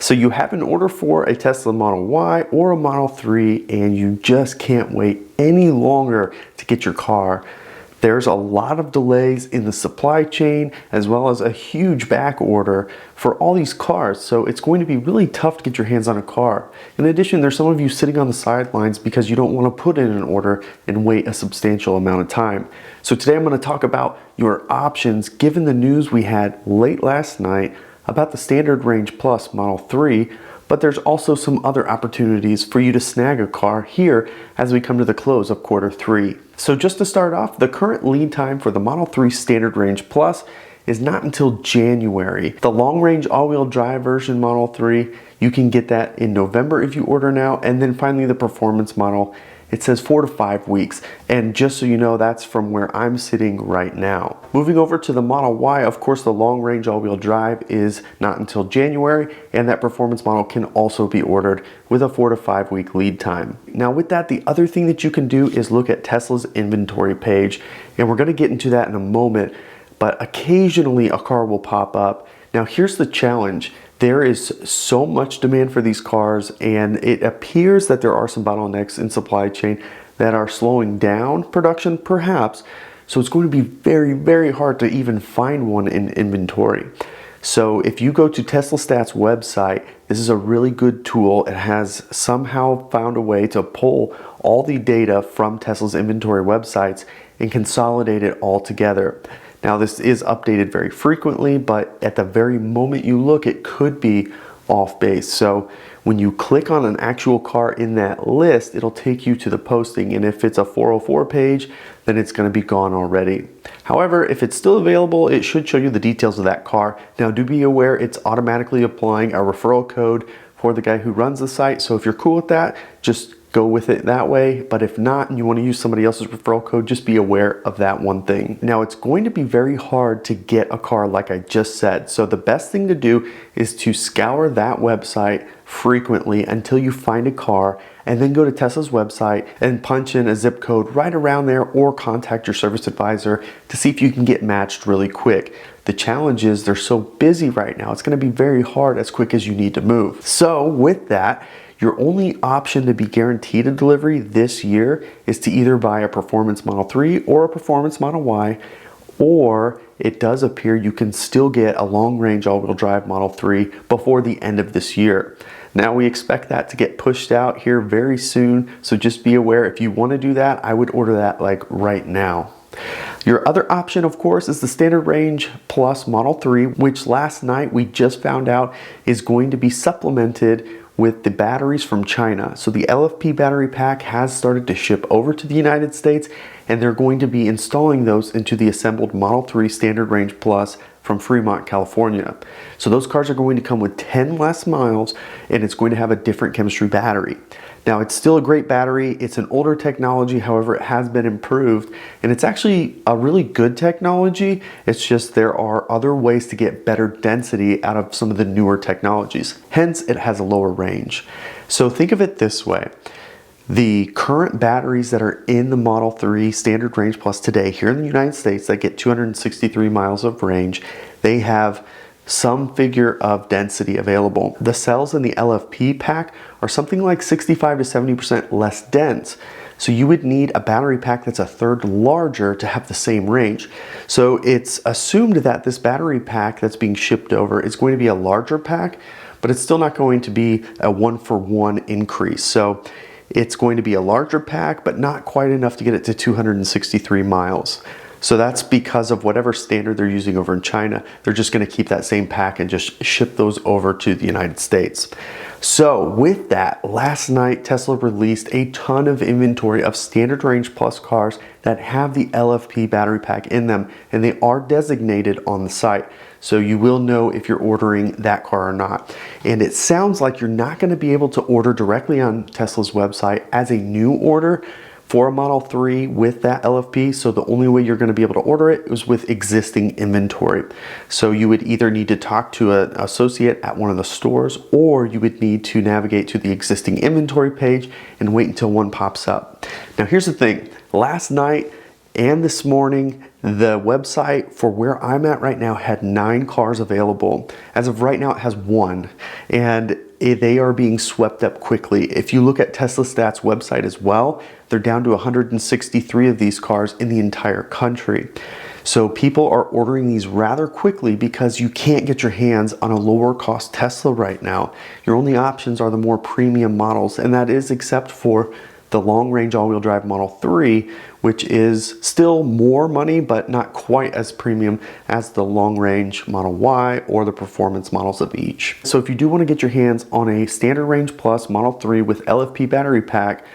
So you have an order for a Tesla Model Y or a Model 3 and you just can't wait any longer to get your car. There's a lot of delays in the supply chain as well as a huge back order for all these cars. So it's going to be really tough to get your hands on a car. In addition, there's some of you sitting on the sidelines because you don't want to put in an order and wait a substantial amount of time. So today I'm going to talk about your options given the news we had late last night about the Standard Range Plus Model 3, but there's also some other opportunities for you to snag a car here as we come to the close of Q3. So just to start off, the current lead time for the Model 3 Standard Range Plus is not until January. The long range all-wheel drive version Model 3, you can get that in November if you order now, and then finally the performance model, it says 4 to 5 weeks. And just so you know, that's from where I'm sitting right now. Moving over to the Model Y, of course, the long range all-wheel drive is not until January, and that performance model can also be ordered with a 4 to 5 week lead time. Now with that, the other thing that you can do is look at Tesla's inventory page, and we're gonna get into that in a moment, but occasionally a car will pop up. Now here's the challenge. There is so much demand for these cars, and it appears that there are some bottlenecks in supply chain that are slowing down production perhaps. So it's going to be very, very hard to even find one in inventory. So if you go to Tesla Stat's website, this is a really good tool. It has somehow found a way to pull all the data from Tesla's inventory websites and consolidate it all together. Now this is updated very frequently, but at the very moment you look, it could be off base. So when you click on an actual car in that list, it'll take you to the posting. And if it's a 404 page, then it's gonna be gone already. However, if it's still available, it should show you the details of that car. Now do be aware it's automatically applying a referral code for the guy who runs the site. So if you're cool with that, just go with it that way. But if not, and you want to use somebody else's referral code, just be aware of that one thing. Now it's going to be very hard to get a car like I just said. So the best thing to do is to scour that website frequently until you find a car, and then go to Tesla's website and punch in a zip code right around there, or contact your service advisor to see if you can get matched really quick. The challenge is they're so busy right now, it's going to be very hard as quick as you need to move. So with that, your only option to be guaranteed a delivery this year is to either buy a Performance Model 3 or a Performance Model Y, or it does appear you can still get a long-range all-wheel drive Model 3 before the end of this year. Now we expect that to get pushed out here very soon, so just be aware if you want to do that, I would order that like right now. Your other option, of course, is the Standard Range Plus Model 3, which last night we just found out is going to be supplemented with the batteries from China. So the LFP battery pack has started to ship over to the United States, and they're going to be installing those into the assembled Model 3 Standard Range Plus from Fremont, California. So those cars are going to come with 10 less miles, and it's going to have a different chemistry battery. Now it's still a great battery. It's an older technology, however it has been improved, and it's actually a really good technology. It's just there are other ways to get better density out of some of the newer technologies. Hence it has a lower range. So think of it this way. The current batteries that are in the Model 3 Standard Range Plus today here in the United States that get 263 miles of range, they have some figure of density available. The cells in the LFP pack are something like 65 to 70% less dense. So you would need a battery pack that's a third larger to have the same range. So it's assumed that this battery pack that's being shipped over is going to be a larger pack, but it's still not going to be a 1-for-1 increase. So it's going to be a larger pack, but not quite enough to get it to 263 miles. So that's because of whatever standard they're using over in China. They're just going to keep that same pack and just ship those over to the United States. So with that, last night Tesla released a ton of inventory of Standard Range Plus cars that have the LFP battery pack in them, and they are designated on the site. So you will know if you're ordering that car or not. And it sounds like you're not going to be able to order directly on Tesla's website as a new order for a Model 3 with that LFP. So the only way you're going to be able to order it is with existing inventory. So you would either need to talk to an associate at one of the stores, or you would need to navigate to the existing inventory page and wait until one pops up. Now here's the thing, last night and this morning, The website for where I'm at right now had 9 cars available. As of right now, it has 1, and they are being swept up quickly. If you look at Tesla Stats website as well, they're down to 163 of these cars in the entire country. So people are ordering these rather quickly because you can't get your hands on a lower cost Tesla right now. Your only options are the more premium models, and that is except for the long-range all-wheel drive Model 3, which is still more money, but not quite as premium as the long-range Model Y or the performance models of each. So if you do want to get your hands on a Standard Range Plus Model 3 with LFP battery pack,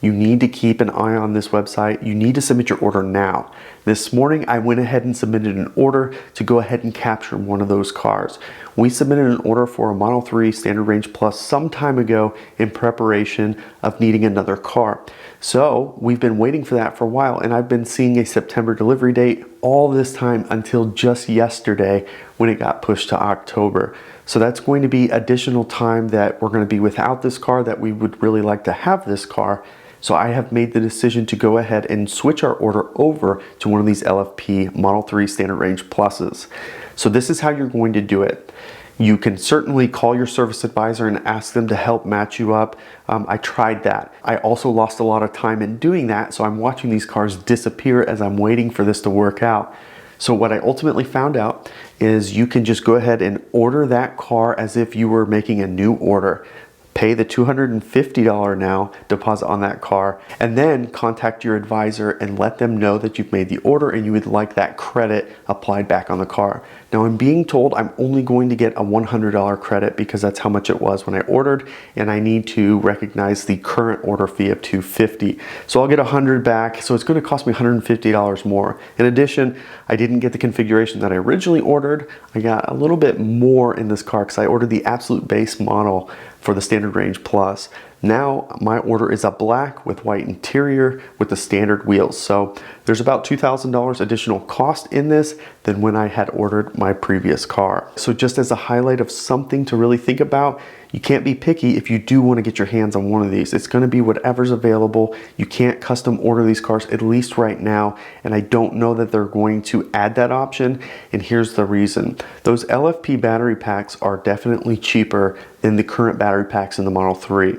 you need to keep an eye on this website. You need to submit your order now. This morning, I went ahead and submitted an order to go ahead and capture one of those cars. We submitted an order for a Model 3 Standard Range Plus some time ago in preparation of needing another car. So we've been waiting for that for a while, and I've been seeing a September delivery date all this time until just yesterday when it got pushed to October. So that's going to be additional time that we're going to be without this car, that we would really like to have this car. So I have made the decision to go ahead and switch our order over to one of these LFP Model 3 Standard Range Pluses. So this is how you're going to do it. You can certainly call your service advisor and ask them to help match you up. I tried that. I also lost a lot of time in doing that, so I'm watching these cars disappear as I'm waiting for this to work out. So what I ultimately found out is you can just go ahead and order that car as if you were making a new order. Pay the $250 now deposit on that car, and then contact your advisor and let them know that you've made the order and you would like that credit applied back on the car. Now I'm being told I'm only going to get a $100 credit because that's how much it was when I ordered, and I need to recognize the current order fee of $250. So I'll get $100 back, so it's going to cost me $150 more. In addition, I didn't get the configuration that I originally ordered. I got a little bit more in this car because I ordered the absolute base model for the Standard Range Plus. Now my order is a black with white interior with the standard wheels. So there's about $2,000 additional cost in this than when I had ordered my previous car. So just as a highlight of something to really think about, you can't be picky if you do want to get your hands on one of these. It's going to be whatever's available. You can't custom order these cars, at least right now, and I don't know that they're going to add that option, and here's the reason. Those LFP battery packs are definitely cheaper than the current battery packs in the Model 3.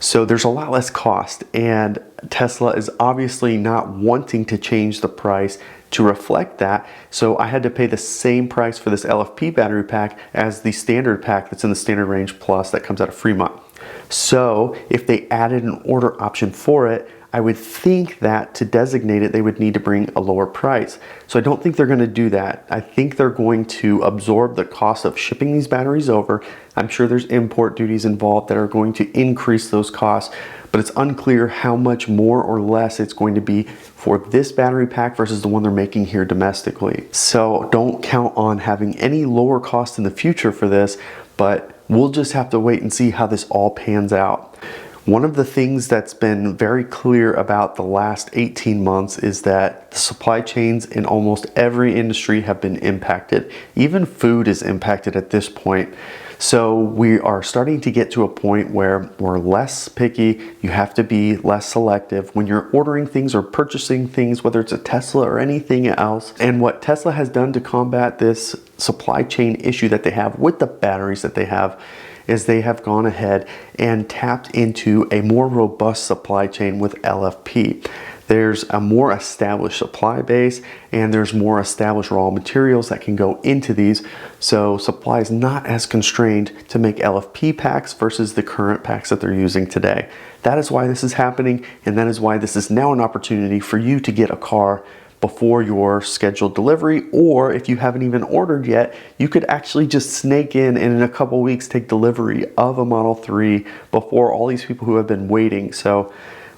So there's a lot less cost, and Tesla is obviously not wanting to change the price to reflect that. So I had to pay the same price for this LFP battery pack as the standard pack that's in the Standard Range Plus that comes out of Fremont. So if they added an order option for it, I would think that to designate it, they would need to bring a lower price. So I don't think they're going to do that. I think they're going to absorb the cost of shipping these batteries over. I'm sure there's import duties involved that are going to increase those costs, but it's unclear how much more or less it's going to be for this battery pack versus the one they're making here domestically. So don't count on having any lower cost in the future for this, but we'll just have to wait and see how this all pans out. One of the things that's been very clear about the last 18 months is that the supply chains in almost every industry have been impacted. Even food is impacted at this point. So we are starting to get to a point where we're less picky. You have to be less selective when you're ordering things or purchasing things, whether it's a Tesla or anything else. And what Tesla has done to combat this supply chain issue that they have with the batteries that they have is they have gone ahead and tapped into a more robust supply chain with LFP. There's a more established supply base, and there's more established raw materials that can go into these. So supply is not as constrained to make LFP packs versus the current packs that they're using today. That is why this is happening, and that is why this is now an opportunity for you to get a car before your scheduled delivery, or if you haven't even ordered yet, you could actually just snake in and in a couple weeks take delivery of a Model 3 before all these people who have been waiting. So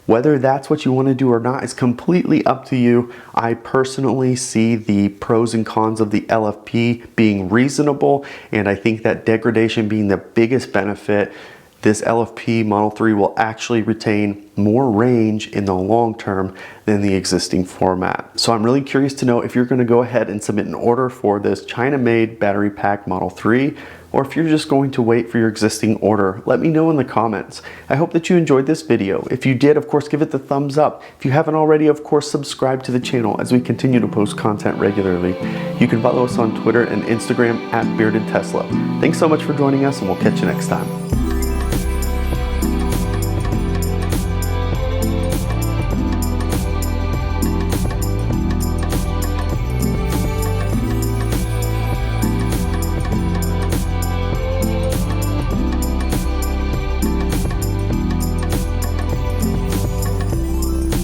whether that's what you want to do or not is completely up to you. I personally see the pros and cons of the LFP being reasonable, and I think that degradation being the biggest benefit. this LFP Model 3 will actually retain more range in the long term than the existing format. So I'm really curious to know if you're going to go ahead and submit an order for this China-made battery pack Model 3, or if you're just going to wait for your existing order. Let me know in the comments. I hope that you enjoyed this video. If you did, of course, give it the thumbs up. If you haven't already, of course, subscribe to the channel as we continue to post content regularly. You can follow us on Twitter and Instagram at Bearded Tesla. Thanks so much for joining us, and we'll catch you next time.